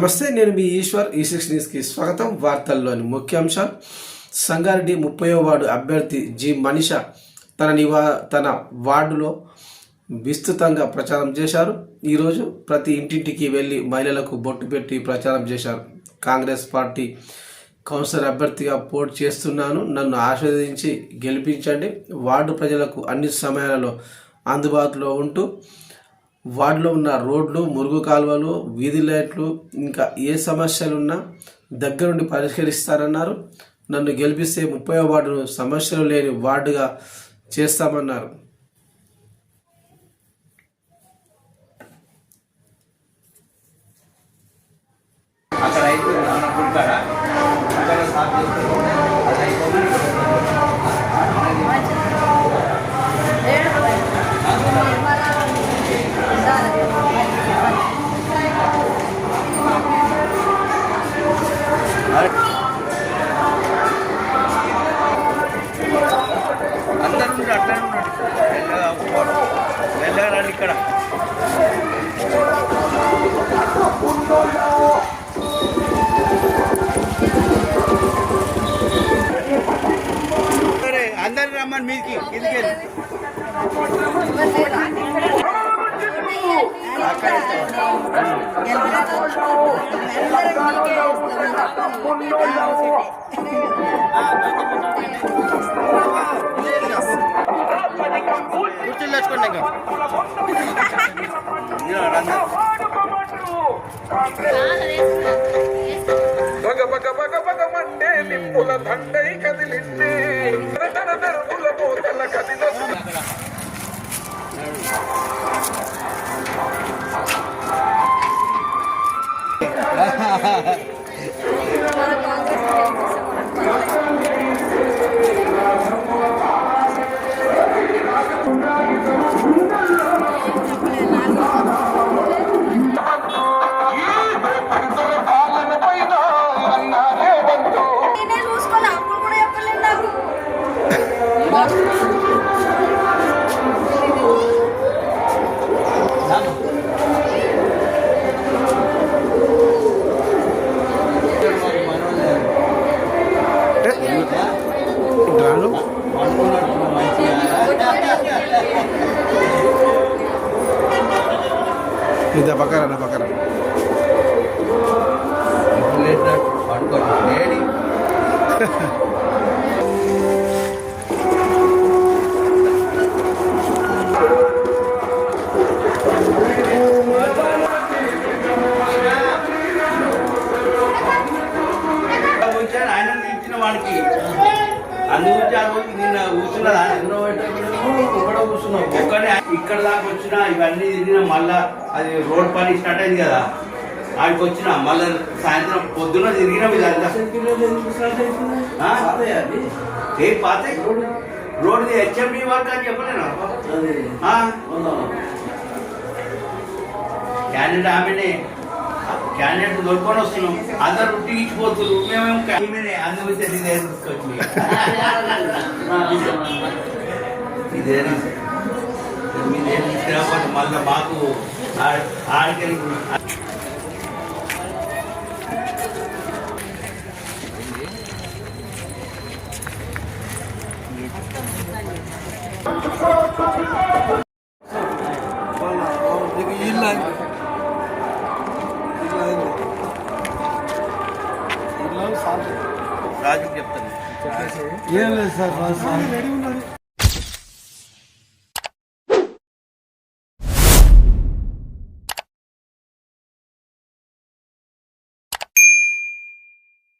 నమస్తే, నేను మీ ఈశ్వర్. ఈ6 న్యూస్కి స్వాగతం. వార్తల్లోని ముఖ్యాంశాలు. సంగారెడ్డి 30వ వార్డు అభ్యర్థి జి మనిష తన వార్డులో విస్తృతంగా ప్రచారం చేశారు. ఈరోజు ప్రతి ఇంటింటికి వెళ్ళి మహిళలకు బొట్టు పెట్టి ప్రచారం చేశారు. కాంగ్రెస్ పార్టీ కౌన్సిలర్ అభ్యర్థిగా పోటీ చేస్తున్నాను, నన్ను ఆశీర్వదించి గెలిపించండి. వార్డు ప్రజలకు అన్ని సమయాలలో అందుబాటులో ఉంటూ వార్డులో ఉన్న రోడ్లు, మురుగు కాలువలు, వీధి లైట్లు, ఇంకా ఏ సమస్యలున్నా దగ్గరుండి పరిష్కరిస్తారన్నారు. నన్ను గెలిపిస్తే 30వ వార్డును సమస్యలు లేని వార్డుగా చేస్తామన్నారు. అందరూ అట్లనే ఉన్నాడు. వెళ్ళాలి ఇక్కడ అందరు రమ్మని మీదికి ఇదికెళ్ళి కూర్చొని తెచ్చుకోండి. ఇంకా బగ బగ బగ బగ మండే నిప్పుల దండై కదిలింది దరువుల పోతల కదిల Tidak bakaran. ఆయన ఇచ్చిన వాడికి అందుగురించి ఆ రోజు నిన్న కూర్చున్నదా ఇక్కడ కూర్చున్నావు ఒక్కనే ఇక్కడ దాకా వచ్చినా ఇవన్నీ తిరిగినా మళ్ళా అది రోడ్ పని స్టార్ట్ అయింది కదా, ఆడికి వచ్చిన మళ్ళా సాయంత్రం పొద్దున్న తిరిగినా ఏ పాత రోడ్ హెచ్ఎండి వర్క్ అని చెప్పలేను. క్యాండిడేట్ ఆమెనే క్యాండిడేట్ దొరుకొని వస్తున్నాం, అందరు ఉట్టిగిచ్చిపోతున్నారు. మేమేమో అందుకొచ్చి తీసుకొచ్చి ఇదేనా మీదేం తీసుకురాకపోతే మళ్ళీ మాకు ఆడికెళ్ళి రాజుకి చెప్తాను. ఏం లేదు సార్,